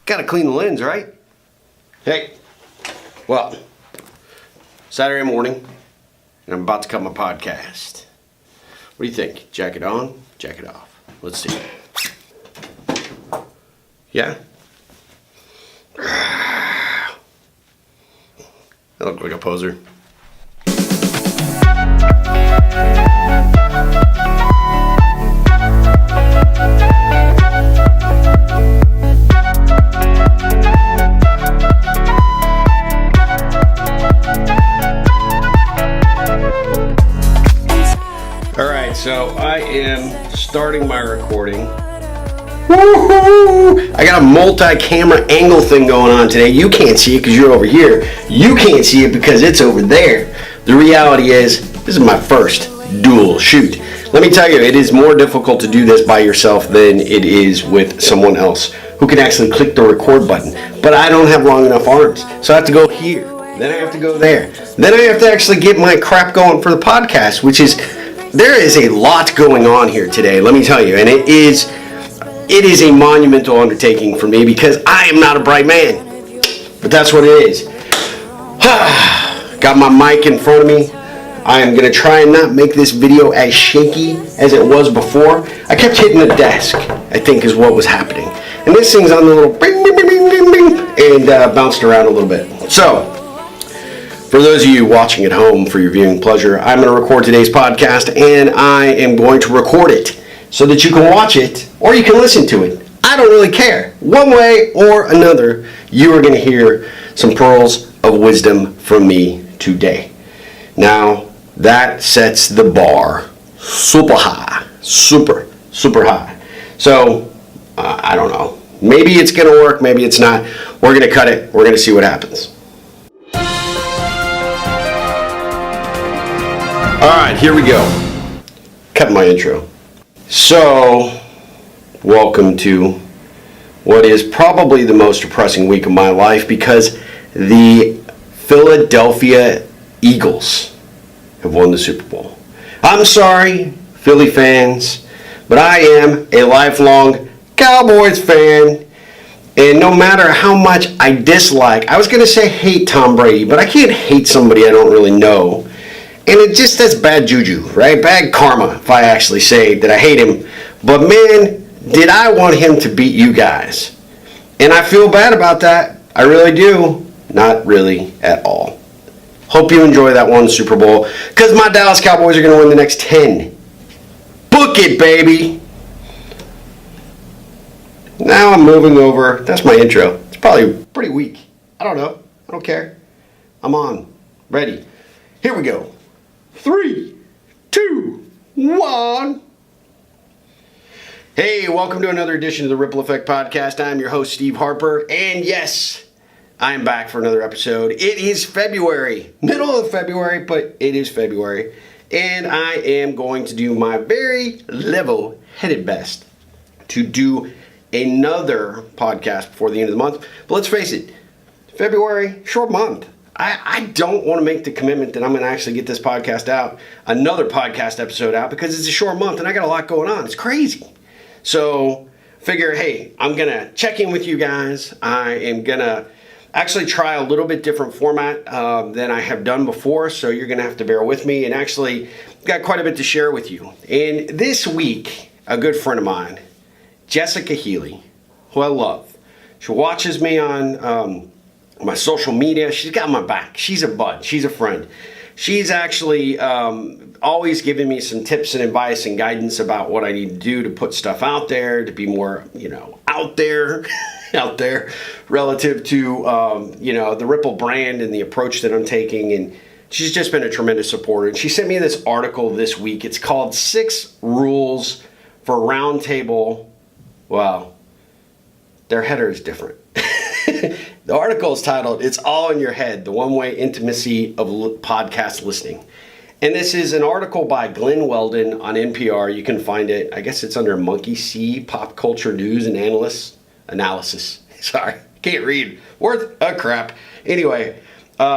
Gotta clean the lens, right? Hey, well, Saturday morning, and I'm about to cut my podcast. What do you think? Jacket on, jacket off. Let's see. Yeah? I look like a poser. Alright, so I am starting my recording. Woohoo! I got a multi-camera angle thing going on today. You can't see it because you're over here. You can't see it because it's over there. The reality is, this is my first dual shoot. Let me tell you, it is more difficult to do this by yourself than it is with someone else who can actually click the record button. But I don't have long enough arms, so I have to go here. Then I have to go there. Then I have to actually get my crap going for the podcast, which is, there is a lot going on here today, let me tell you. And it is a monumental undertaking for me because I am not a bright man. But that's what it is. Got my mic in front of me. I am going to try and not make this video as shaky as it was before. I kept hitting the desk, I think is what was happening. And this thing's on the little bing, bing, bing, bing, bing, and bounced around a little bit. So, for those of you watching at home for your viewing pleasure, I'm going to record today's podcast, and I am going to record it so that you can watch it or you can listen to it. I don't really care. One way or another, you are going to hear some pearls of wisdom from me today. Now, that sets the bar super high. Super high. So, I don't know. Maybe it's going to work, maybe it's not. We're going to cut it. We're going to see what happens. Alright, here we go. Cut my intro. So, welcome to what is probably the most depressing week of my life because the Philadelphia Eagles have won the Super Bowl. I'm sorry, Philly fans, but I am a lifelong Cowboys fan. And no matter how much I dislike, I was going to say hate Tom Brady, but I can't hate somebody I don't really know. And that's bad juju, right? Bad karma, if I actually say that I hate him. But man, did I want him to beat you guys. And I feel bad about that. I really do. Not really at all. Hope you enjoy that one Super Bowl. Because my Dallas Cowboys are going to win the next 10. Book it, baby. Now I'm moving over. That's my intro. It's probably pretty weak. I don't know. I don't care. I'm on. Ready. Here we go. 3, 2, 1. Hey, welcome to another edition of the Ripple Effect Podcast. I'm your host, Steve Harper, and yes, I am back for another episode. It is February, middle of February, but it is February, and I am going to do my very level-headed best to do another podcast before the end of the month. But let's face it, February, short month. I don't want to make the commitment that I'm going to actually get this podcast out, another podcast episode out, because it's a short month and I got a lot going on. It's crazy. So, figure, hey, I'm going to check in with you guys. I am going to actually try a little bit different format than I have done before, so you're going to have to bear with me, and actually got quite a bit to share with you. And this week, a good friend of mine, Jessica Healy, who I love, she watches me on my social media. She's got my back. She's a bud. She's a friend. She's actually always giving me some tips and advice and guidance about what I need to do to put stuff out there, to be more, out there relative to, the Ripple brand and the approach that I'm taking. And she's just been a tremendous supporter. And she sent me this article this week. It's called 6 Rules for Roundtable. Wow. Their header is different. The article is titled, It's All in Your Head, the One-Way Intimacy of Podcast Listening. And this is an article by Glenn Weldon on NPR. You can find it, I guess it's under Monkey See, Pop Culture News and Analysis. Sorry, can't read. Worth a crap. Anyway,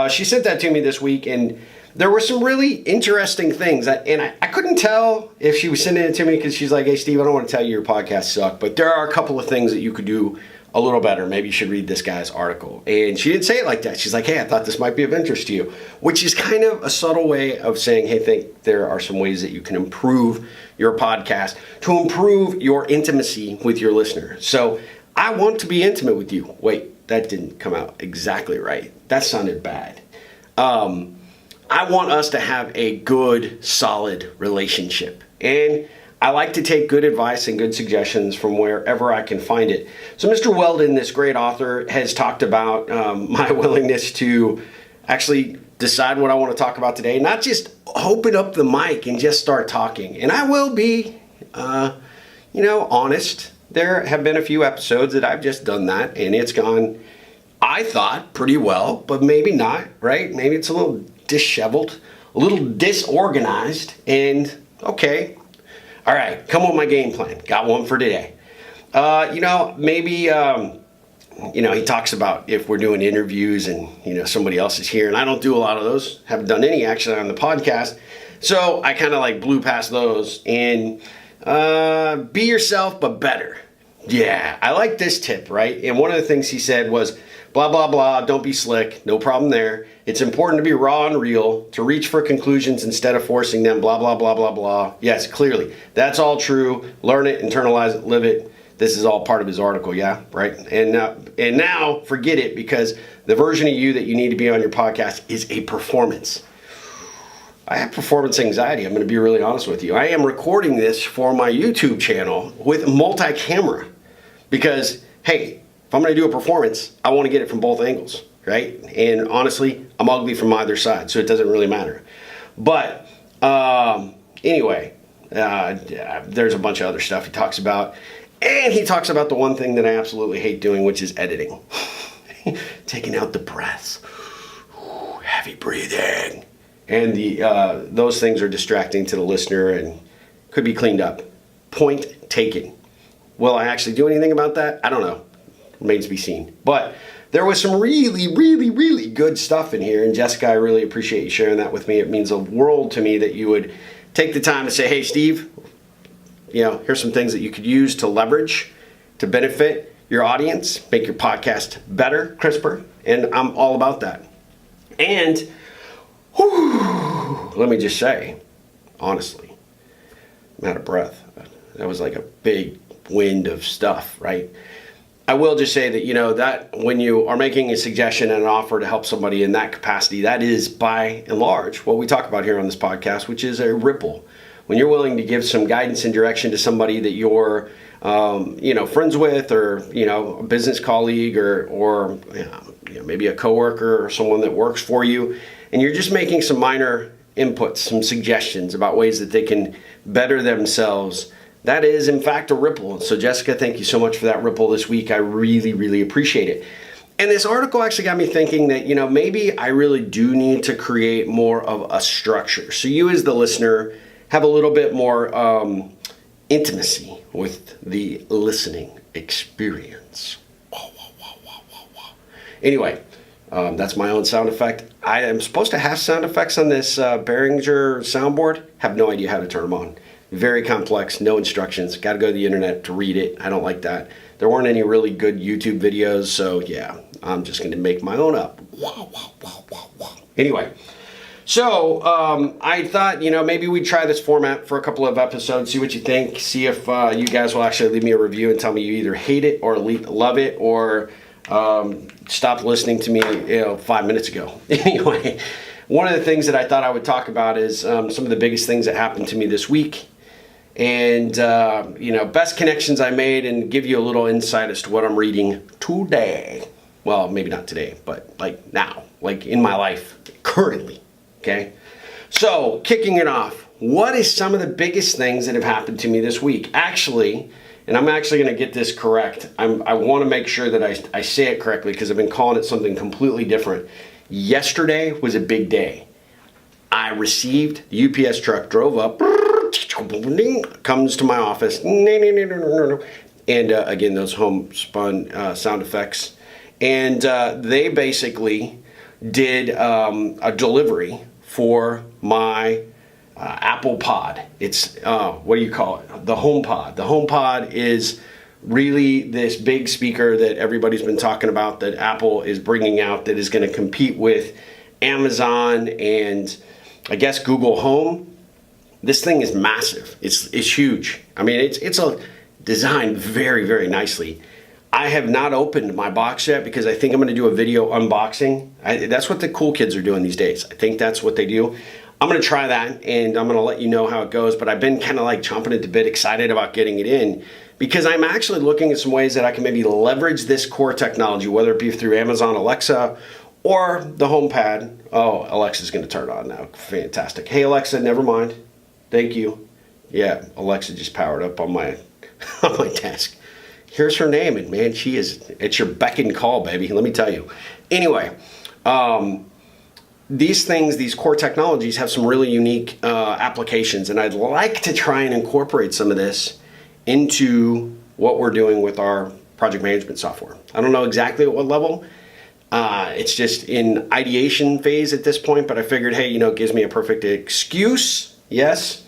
she sent that to me this week, and there were some really interesting things. And I couldn't tell if she was sending it to me because she's like, hey, Steve, I don't want to tell you your podcast suck, but there are a couple of things that you could do a little better. Maybe you should read this guy's article. And she didn't say it like that. She's like, hey, I thought this might be of interest to you, which is kind of a subtle way of saying, hey, think there are some ways that you can improve your podcast to improve your intimacy with your listener. So I want to be intimate with you. Wait, that didn't come out exactly right. That sounded bad. I want us to have a good, solid relationship. And I like to take good advice and good suggestions from wherever I can find it. So Mr. Weldon, this great author, has talked about my willingness to actually decide what I want to talk about today, not just open up the mic and just start talking. And I will be, honest. There have been a few episodes that I've just done that, and it's gone, I thought, pretty well, but maybe not, right? Maybe it's a little disheveled, a little disorganized, and okay. All right, come with my game plan. Got one for today. Maybe, he talks about if we're doing interviews and, somebody else is here, and I don't do a lot of those, haven't done any actually on the podcast. So I kind of blew past those and be yourself, but better. Yeah, I like this tip, right? And one of the things he said was, blah, blah, blah, don't be slick, no problem there. It's important to be raw and real, to reach for conclusions instead of forcing them, blah, blah, blah, blah, blah. Yes, clearly, that's all true. Learn it, internalize it, live it. This is all part of his article, yeah, right? And now, forget it, because the version of you that you need to be on your podcast is a performance. I have performance anxiety, I'm going to be really honest with you. I am recording this for my YouTube channel with multi-camera because, hey, if I'm going to do a performance, I want to get it from both angles, right? And honestly, I'm ugly from either side, so it doesn't really matter. But anyway, there's a bunch of other stuff he talks about. And he talks about the one thing that I absolutely hate doing, which is editing. Taking out the breaths. Heavy breathing. And those things are distracting to the listener and could be cleaned up. Point taken. Will I actually do anything about that? I don't know. Remains to be seen. But there was some really, really, really good stuff in here. And Jessica, I really appreciate you sharing that with me. It means a world to me that you would take the time to say, hey, Steve, here's some things that you could use to leverage, to benefit your audience, make your podcast better, crisper. And I'm all about that. And let me just say, honestly, I'm out of breath. That was like a big wind of stuff, right? I will just say that, that when you are making a suggestion and an offer to help somebody in that capacity, that is by and large what we talk about here on this podcast, which is a ripple. When you're willing to give some guidance and direction to somebody that you're, friends with, or, a business colleague, or maybe a coworker or someone that works for you, and you're just making some minor inputs, some suggestions about ways that they can better themselves, that is, in fact, a ripple. So, Jessica, thank you so much for that ripple this week. I really, really appreciate it. And this article actually got me thinking that, maybe I really do need to create more of a structure. So you as the listener have a little bit more intimacy with the listening experience. Anyway, that's my own sound effect. I am supposed to have sound effects on this Behringer soundboard. Have no idea how to turn them on. Very complex, no instructions. Got to go to the internet to read it. I don't like that. There weren't any really good YouTube videos, so yeah, I'm just going to make my own up. Anyway, so I thought, maybe we'd try this format for a couple of episodes, see what you think, see if you guys will actually leave me a review and tell me you either hate it or love it, or stopped listening to me 5 minutes ago. Anyway, one of the things that I thought I would talk about is some of the biggest things that happened to me this week, and best connections I made, and give you a little insight as to what I'm reading today. Well, maybe not today, but now, in my life currently. Okay, so kicking it off, what is some of the biggest things that have happened to me this week? Actually, and I'm actually going to get this correct. I want to make sure that I say it correctly, because I've been calling it something completely different. Yesterday was a big day. I received, the UPS truck drove up, comes to my office, and again, those homespun sound effects. And they basically did a delivery for my Apple Pod. It's, what do you call it? The HomePod. The HomePod is really this big speaker that everybody's been talking about that Apple is bringing out that is going to compete with Amazon and I guess Google Home. This thing is massive. It's huge. I mean, it's designed very, very nicely. I have not opened my box yet because I think I'm going to do a video unboxing. That's what the cool kids are doing these days. I think that's what they do. I'm going to try that and I'm going to let you know how it goes. But I've been kind of like chomping at the bit, excited about getting it in because I'm actually looking at some ways that I can maybe leverage this core technology, whether it be through Amazon Alexa or the HomePad. Oh, Alexa's going to turn on now. Fantastic. Hey, Alexa, never mind. Thank you. Yeah, Alexa just powered up on my on my desk. Here's her name, and man, it's your beck and call, baby. Let me tell you. Anyway, these core technologies have some really unique applications, and I'd like to try and incorporate some of this into what we're doing with our project management software. I don't know exactly at what level. It's just in ideation phase at this point, but I figured, hey, it gives me a perfect excuse. Yes,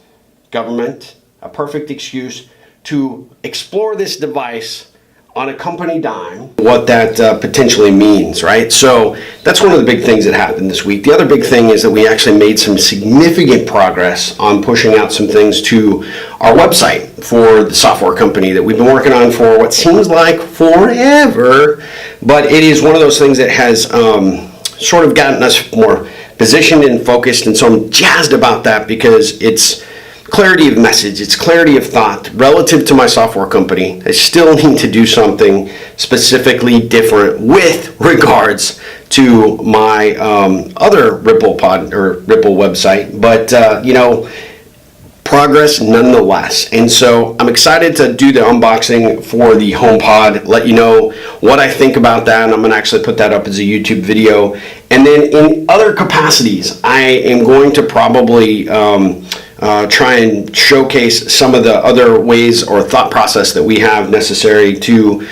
government, a perfect excuse to explore this device on a company dime, what that potentially means, right? So that's one of the big things that happened this week. The other big thing is that we actually made some significant progress on pushing out some things to our website for the software company that we've been working on for what seems like forever, but it is one of those things that has sort of gotten us more positioned and focused, and so I'm jazzed about that because it's clarity of message, it's clarity of thought relative to my software company. I still need to do something specifically different with regards to my other Ripple website, but progress nonetheless. And so I'm excited to do the unboxing for the HomePod, let you know what I think about that, and I'm going to actually put that up as a YouTube video. And then in other capacities, I am going to probably try and showcase some of the other ways or thought process that we have necessary to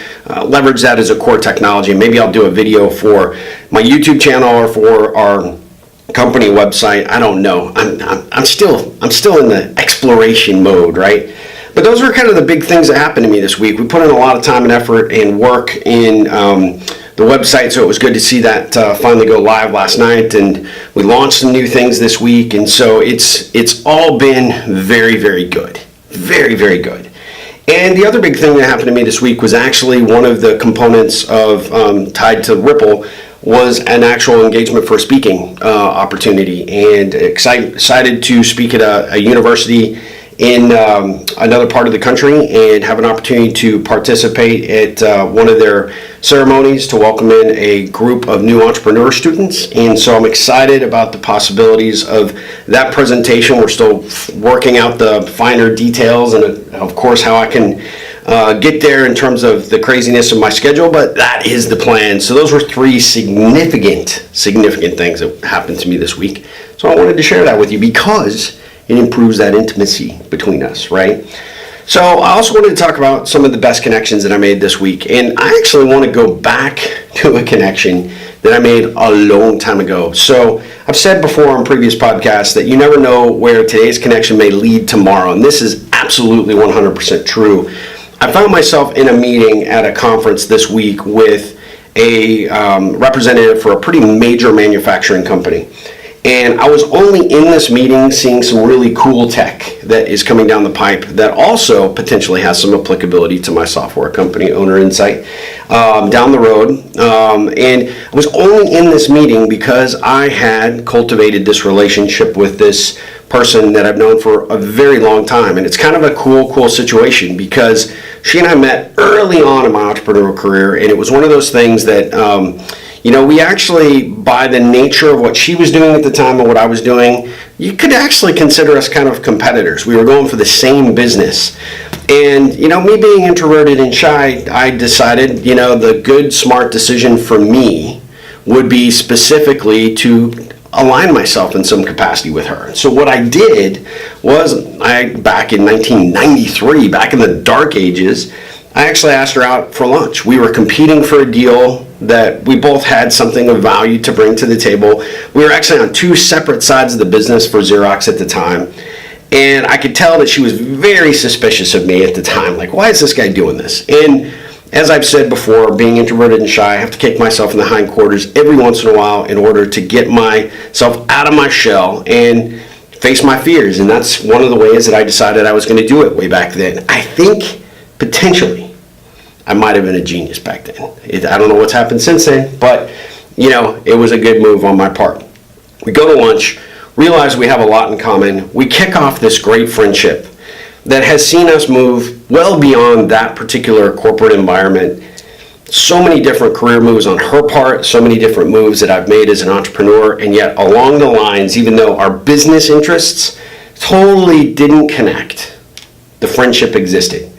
leverage that as a core technology. And maybe I'll do a video for my YouTube channel or for our company website. I don't know. I'm still in the exploration mode, right? But those were kind of the big things that happened to me this week. We put in a lot of time and effort and work in the website, so it was good to see that finally go live last night, and we launched some new things this week, and so it's all been very, very good. Very, very good. And the other big thing that happened to me this week was actually one of the components of tied to Ripple was an actual engagement for a speaking opportunity, and excited to speak at a university in another part of the country and have an opportunity to participate at one of their ceremonies to welcome in a group of new entrepreneur students. And so I'm excited about the possibilities of that presentation. We're still working out the finer details and of course how I can get there in terms of the craziness of my schedule, but that is the plan. So those were three significant things that happened to me this week. So I wanted to share that with you because it improves that intimacy between us, right? So I also wanted to talk about some of the best connections that I made this week. And I actually want to go back to a connection that I made a long time ago. So I've said before on previous podcasts that you never know where today's connection may lead tomorrow. And this is absolutely 100% true. I found myself in a meeting at a conference this week with a representative for a pretty major manufacturing company. And I was only in this meeting seeing some really cool tech that is coming down the pipe that also potentially has some applicability to my software company, Owner Insight, down the road. And I was only in this meeting because I had cultivated this relationship with this person that I've known for a very long time. And it's kind of a cool situation because she and I met early on in my entrepreneurial career, and it was one of those things that we actually, by the nature of what she was doing at the time and what I was doing, you could actually consider us kind of competitors. We were going for the same business. And, me being introverted and shy, I decided, the good, smart decision for me would be specifically to align myself in some capacity with her. So what I did was, back in 1993, back in the dark ages, I actually asked her out for lunch. We were competing for a deal that we both had something of value to bring to the table. We were actually on two separate sides of the business for Xerox at the time. And I could tell that she was very suspicious of me at the time. Like, why is this guy doing this? And as I've said before, being introverted and shy, I have to kick myself in the hindquarters every once in a while in order to get myself out of my shell and face my fears. And that's one of the ways that I decided I was going to do it way back then. I think potentially I might have been a genius back then. I don't know what's happened since then, but it was a good move on my part. We go to lunch, realize we have a lot in common. We kick off this great friendship that has seen us move well beyond that particular corporate environment. So many different career moves on her part, so many different moves that I've made as an entrepreneur, and yet along the lines, even though our business interests totally didn't connect, the friendship existed.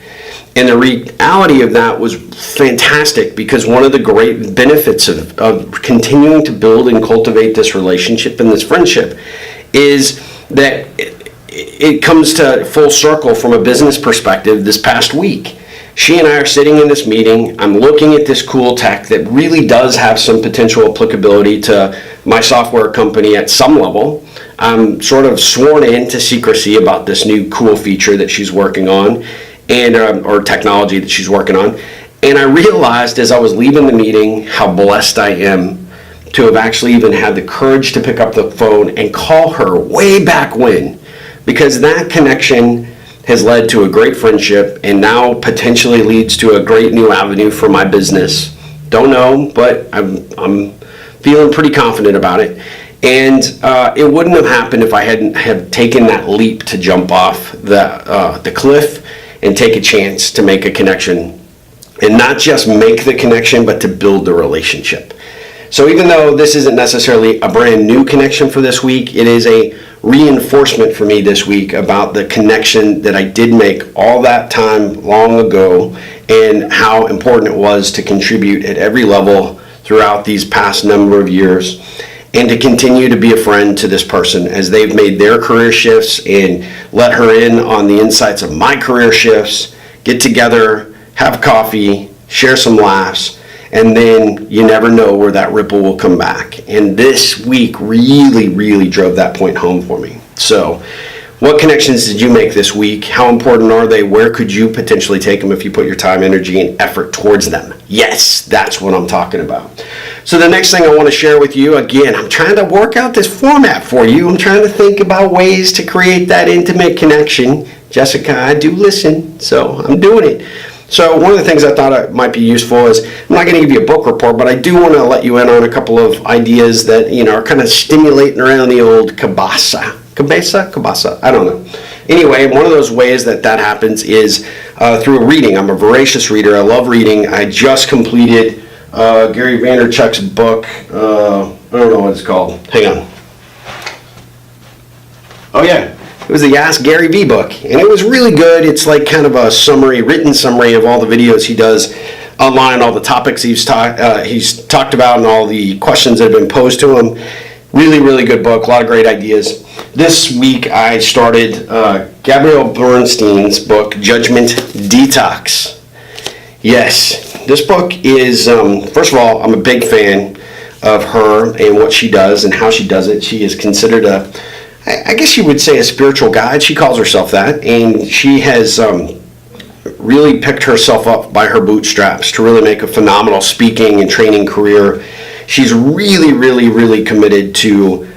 And the reality of that was fantastic, because one of the great benefits of continuing to build and cultivate this relationship and this friendship is that it comes to full circle from a business perspective this past week. She and I are sitting in this meeting. I'm looking at this cool tech that really does have some potential applicability to my software company at some level. I'm sort of sworn into secrecy about this new cool feature that she's working on, and or technology that she's working on. And I realized as I was leaving the meeting how blessed I am to have actually even had the courage to pick up the phone and call her way back when, because that connection has led to a great friendship and now potentially leads to a great new avenue for my business. Don't know, but I'm feeling pretty confident about it. And it wouldn't have happened if I hadn't have taken that leap to jump off the cliff and take a chance to make a connection, and not just make the connection, but to build the relationship. So even though this isn't necessarily a brand new connection for this week, it is a reinforcement for me this week about the connection that I did make all that time long ago, and how important it was to contribute at every level throughout these past number of years, and to continue to be a friend to this person as they've made their career shifts and let her in on the insights of my career shifts, get together, have coffee, share some laughs, and then you never know where that ripple will come back. And this week really, really drove that point home for me. So what connections did you make this week? How important are they? Where could you potentially take them if you put your time, energy, and effort towards them? Yes, that's what I'm talking about. So the next thing I want to share with you, again, I'm trying to work out this format for you. I'm trying to think about ways to create that intimate connection. Jessica, I do listen, so I'm doing it. So one of the things I thought it might be useful is, I'm not going to give you a book report, but I do want to let you in on a couple of ideas that, are kind of stimulating around the old cabasa, I don't know. Anyway, one of those ways that happens is through reading. I'm a voracious reader. I love reading. I just completed Gary Vaynerchuk's book. I don't know what it's called. Hang on. Oh yeah. It was the Ask Gary V book, and it was really good. It's like kind of a written summary of all the videos he does online, all the topics he's talked about, and all the questions that have been posed to him. Really, really good book. A lot of great ideas. This week I started Gabrielle Bernstein's book, Judgment Detox. Yes, this book is, first of all, I'm a big fan of her and what she does and how she does it. She is considered I guess you would say a spiritual guide. She calls herself that, and she has really picked herself up by her bootstraps to really make a phenomenal speaking and training career. She's really, really, really committed to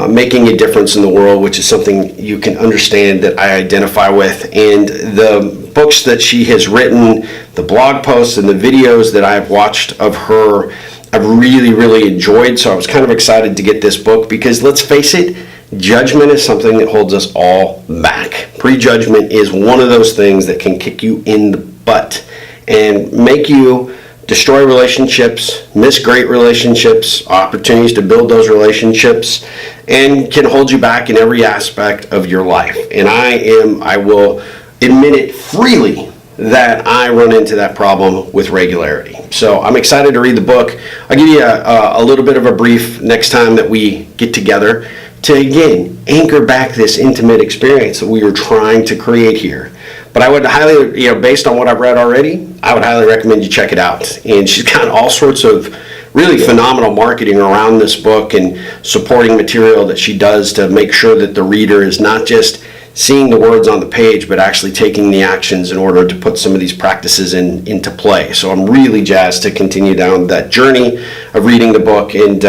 making a difference in the world, which is something you can understand that I identify with. And the books that she has written, the blog posts and the videos that I've watched of her, I've really, really enjoyed. So I was kind of excited to get this book, because let's face it, judgment is something that holds us all back. Prejudgment is one of those things that can kick you in the butt and make you destroy relationships, miss great relationships, opportunities to build those relationships, and can hold you back in every aspect of your life. And I will admit it freely that I run into that problem with regularity. So I'm excited to read the book. I'll give you a little bit of a brief next time that we get together to, again, anchor back this intimate experience that we were trying to create here. But I would highly, based on what I've read already, I would highly recommend you check it out. And she's got all sorts of really phenomenal marketing around this book and supporting material that she does to make sure that the reader is not just seeing the words on the page, but actually taking the actions in order to put some of these practices into play. So I'm really jazzed to continue down that journey of reading the book and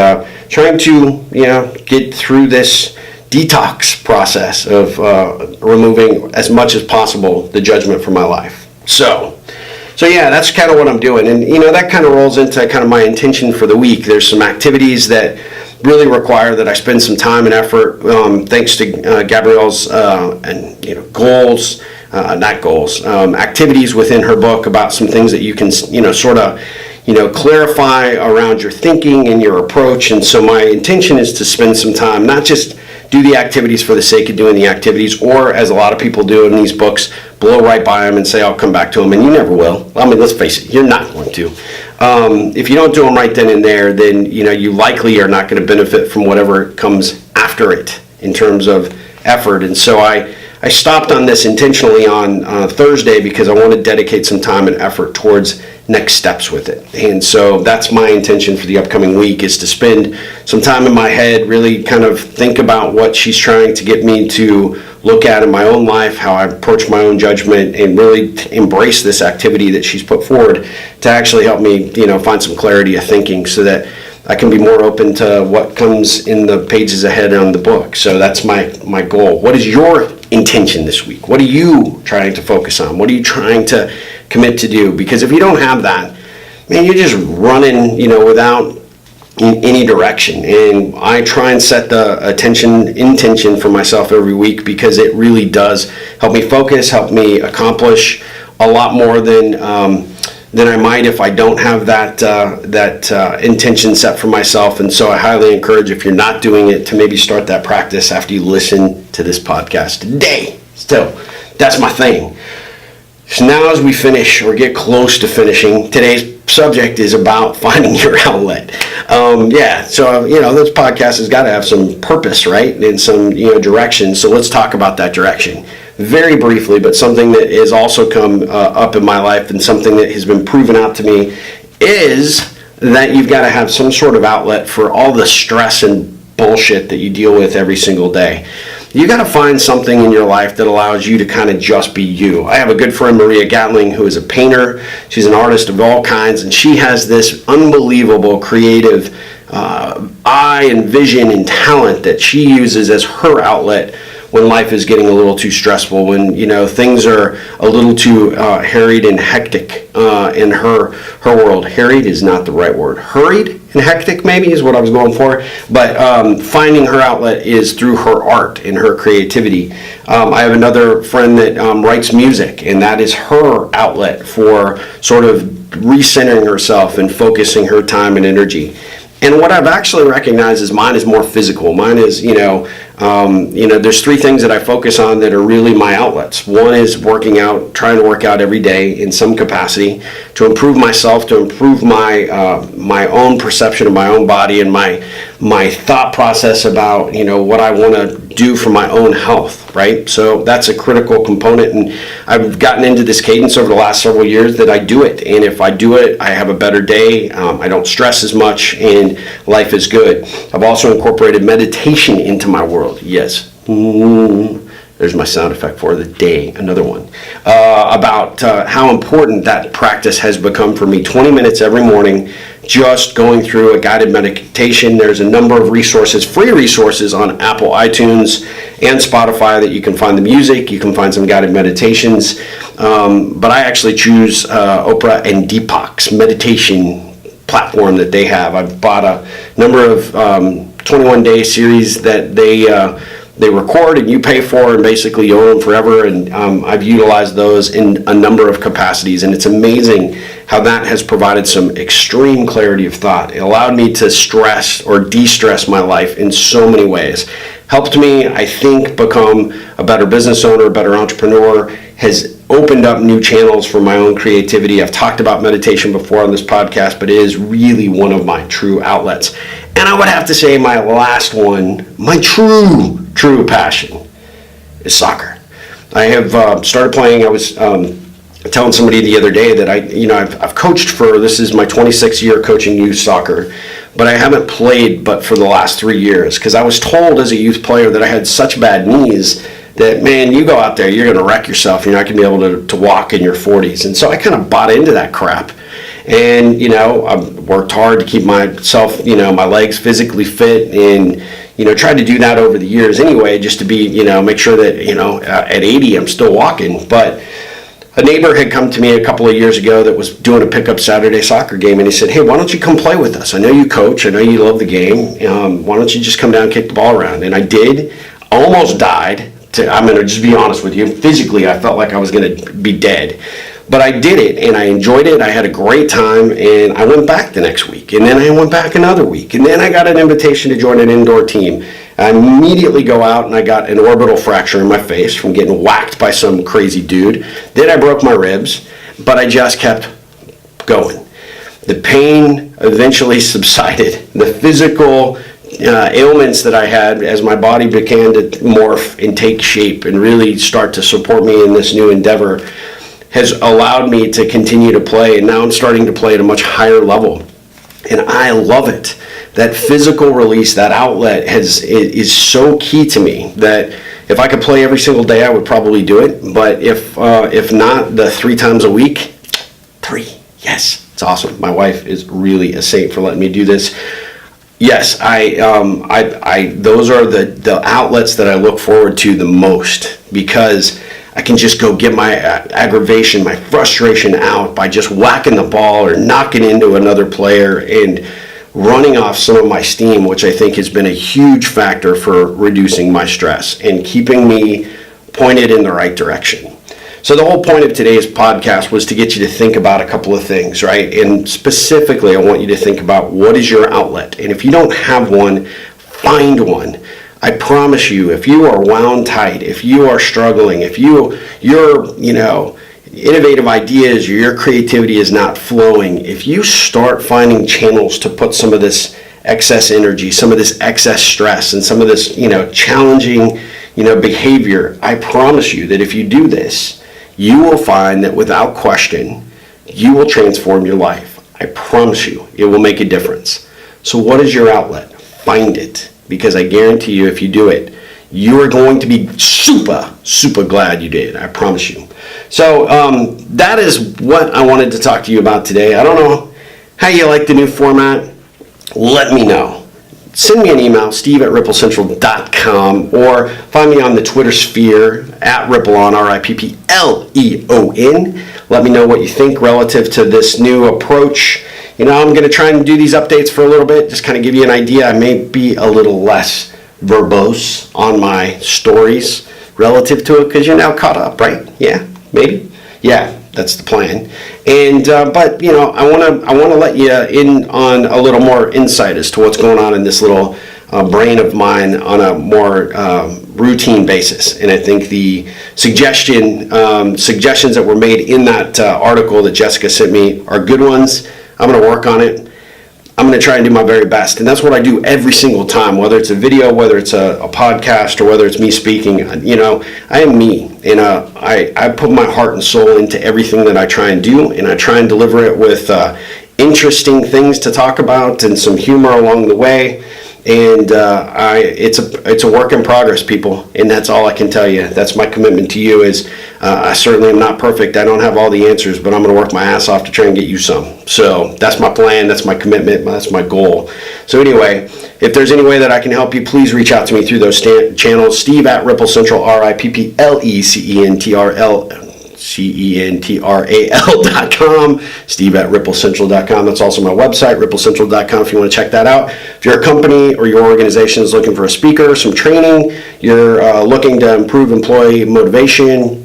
trying to, get through this detox process of removing as much as possible the judgment from my life. So yeah, that's kind of what I'm doing. And, that kind of rolls into kind of my intention for the week. There's some activities that really require that I spend some time and effort, thanks to Gabrielle's activities within her book about some things that you can, sort of, clarify around your thinking and your approach. And so my intention is to spend some time, not just do the activities for the sake of doing the activities, or as a lot of people do in these books, blow right by them and say, I'll come back to them, and you never will. I mean, let's face it, you're not going to. If you don't do them right then and there, then, you likely are not going to benefit from whatever comes after it in terms of effort. And so I stopped on this intentionally on Thursday because I want to dedicate some time and effort towards next steps with it. And so that's my intention for the upcoming week, is to spend some time in my head, really kind of think about what she's trying to get me to look at in my own life, how I approach my own judgment, and really embrace this activity that she's put forward to actually help me, find some clarity of thinking so that I can be more open to what comes in the pages ahead on the book. So that's my goal. What is your intention this week? What are you trying to focus on? What are you trying to commit to do? Because if you don't have that, man, you're just running, without any direction. And I try and set the intention for myself every week, because it really does help me focus, help me accomplish a lot more than I might if I don't have that intention set for myself. And so I highly encourage, if you're not doing it, to maybe start that practice after you listen to this podcast today. So that's my thing. So now, as we finish or get close to finishing, today's subject is about finding your outlet. So this podcast has got to have some purpose, right? And some direction. So let's talk about that direction very briefly, but something that has also come up in my life, and something that has been proven out to me, is that you've got to have some sort of outlet for all the stress and bullshit that you deal with every single day. You got to find something in your life that allows you to kind of just be you. I have a good friend, Maria Gatling, who is a painter. She's an artist of all kinds, and she has this unbelievable creative eye and vision and talent that she uses as her outlet when life is getting a little too stressful, when things are a little too harried and hectic in her world. Harried is not the right word. Hurried and hectic maybe is what I was going for. But finding her outlet is through her art and her creativity. I have another friend that writes music, and that is her outlet for sort of recentering herself and focusing her time and energy. And what I've actually recognized is mine is more physical. Mine is, there's three things that I focus on that are really my outlets. One is working out, trying to work out every day in some capacity to improve myself, to improve my own perception of my own body and my thought process about, what I want to do for my own health, right? So that's a critical component, and I've gotten into this cadence over the last several years that I do it, and if I do it, I have a better day, I don't stress as much, and life is good. I've also incorporated meditation into my world. Yes. There's my sound effect for the day, another one, about how important that practice has become for me. 20 minutes every morning, just going through a guided meditation. There's a number of resources, free resources on Apple, iTunes, and Spotify that you can find the music. You can find some guided meditations. But I actually choose Oprah and Deepak's meditation platform that they have. I've bought a number of 21-day series that they record and you pay for, and basically you own them forever, and I've utilized those in a number of capacities, and it's amazing how that has provided some extreme clarity of thought. It allowed me to stress or de-stress my life in so many ways. Helped me, I think, become a better business owner, a better entrepreneur, has opened up new channels for my own creativity. I've talked about meditation before on this podcast, but it is really one of my true outlets. And I would have to say my last one, my true passion, is soccer. I have started playing. I was telling somebody the other day that I've coached for, this is my 26th year coaching youth soccer, but I haven't played but for the last 3 years, because I was told as a youth player that I had such bad knees that, man, you go out there, you're going to wreck yourself. You're not going to be able to walk in your 40s. And so I kind of bought into that crap. And, I've worked hard to keep myself, my legs physically fit, and, tried to do that over the years anyway, just to be, make sure that, at 80, I'm still walking. But a neighbor had come to me a couple of years ago that was doing a pickup Saturday soccer game, and he said, "Hey, why don't you come play with us? I know you coach. I know you love the game. Why don't you just come down and kick the ball around?" And I did. Almost died. I'm going to just be honest with you. Physically, I felt like I was going to be dead. But I did it, and I enjoyed it. I had a great time, and I went back the next week. And then I went back another week. And then I got an invitation to join an indoor team. I immediately go out, and I got an orbital fracture in my face from getting whacked by some crazy dude. Then I broke my ribs, but I just kept going. The pain eventually subsided. The physical ailments that I had as my body began to morph and take shape and really start to support me in this new endeavor has allowed me to continue to play, and now I'm starting to play at a much higher level, and I love it. That physical release, that outlet is so key to me that if I could play every single day, I would probably do it. But if not, the 3 times a week, 3, yes, it's awesome. My wife is really a saint for letting me do this. Yes, those are the outlets that I look forward to the most, because I can just go get my aggravation, my frustration out by just whacking the ball or knocking into another player and running off some of my steam, which I think has been a huge factor for reducing my stress and keeping me pointed in the right direction. So the whole point of today's podcast was to get you to think about a couple of things, right? And specifically, I want you to think about, what is your outlet? And if you don't have one, find one. I promise you, if you are wound tight, if you are struggling, if your innovative ideas or your creativity is not flowing, if you start finding channels to put some of this excess energy, some of this excess stress, and some of this, challenging, behavior, I promise you that if you do this, you will find that without question, you will transform your life. I promise you, it will make a difference. So what is your outlet? Find it. Because I guarantee you, if you do it, you are going to be super, super glad you did. I promise you. So that is what I wanted to talk to you about today. I don't know how you like the new format. Let me know. Send me an email, steve@ripplecentral.com, or find me on the Twitter sphere @rippleon, RIPPLEON. Let me know what you think relative to this new approach. I'm going to try and do these updates for a little bit, just kind of give you an idea. I may be a little less verbose on my stories relative to it, because you're now caught up, right? Yeah, maybe? Yeah, that's the plan. And but I want to let you in on a little more insight as to what's going on in this little brain of mine on a more routine basis. And I think the suggestions that were made in that article that Jessica sent me are good ones. I'm going to work on it. I'm going to try and do my very best. And that's what I do every single time, whether it's a video, whether it's a podcast, or whether it's me speaking. I am me. And I put my heart and soul into everything that I try and do. And I try and deliver it with interesting things to talk about and some humor along the way. And it's a work in progress, people, and that's all I can tell you. That's my commitment to you. Is I certainly am not perfect. I don't have all the answers, but I'm going to work my ass off to try and get you some. So that's my plan. That's my commitment. That's my goal. So anyway, if there's any way that I can help you, please reach out to me through those channels. Steve@RippleCentral, RIPPLECENTRAL.com, Steve@RippleCentral.com. That's also my website, RippleCentral.com, if you want to check that out. If your company or your organization is looking for a speaker, some training, you're looking to improve employee motivation,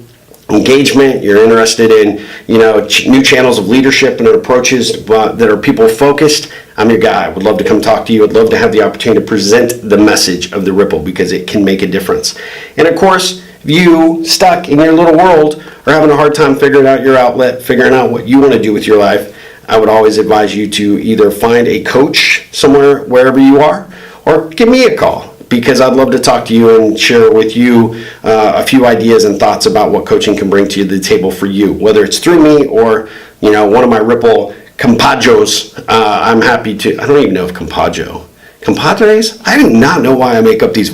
engagement, you're interested in new channels of leadership and approaches that are people focused, I'm your guy. I would love to come talk to you. I'd love to have the opportunity to present the message of the Ripple, because it can make a difference. And of course, if you stuck in your little world are having a hard time figuring out your outlet, figuring out what you want to do with your life, I would always advise you to either find a coach somewhere, wherever you are, or give me a call, because I'd love to talk to you and share with you a few ideas and thoughts about what coaching can bring to the table for you, whether it's through me or one of my Ripple compadros. I'm happy to. I don't even know if compadro Compadres? I do not know why I make up these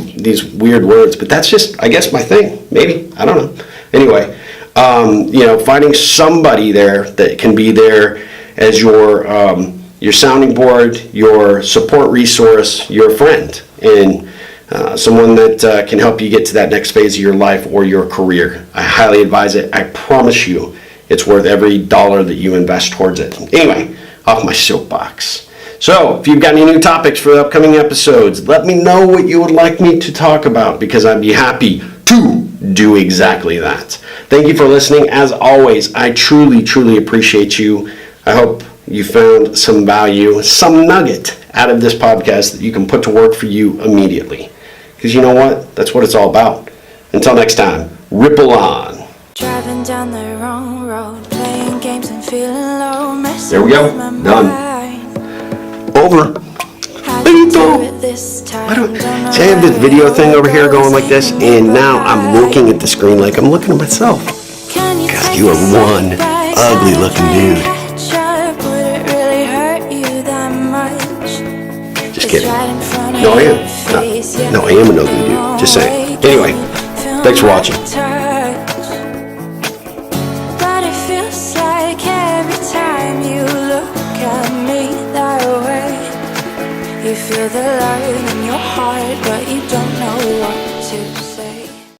weird words, but that's just, I guess, my thing. Maybe. I don't know. Anyway, finding somebody there that can be there as your sounding board, your support resource, your friend, and someone that can help you get to that next phase of your life or your career. I highly advise it. I promise you it's worth every dollar that you invest towards it. Anyway, off my soapbox. So, if you've got any new topics for the upcoming episodes, let me know what you would like me to talk about, because I'd be happy to do exactly that. Thank you for listening. As always, I truly, truly appreciate you. I hope you found some value, some nugget out of this podcast that you can put to work for you immediately. Because you know what? That's what it's all about. Until next time, ripple on. Driving down the wrong road, playing games and feeling low. There we go. Done. Over. Finito. I have this video thing over here going like this, and now I'm looking at the screen like I'm looking at myself. God, you are one ugly looking dude. Just kidding. No, I am. No, I am an ugly dude. Just saying. Anyway, thanks for watching. But it feels like every time you look at me that way, you feel the love in your heart, but you don't know what to say.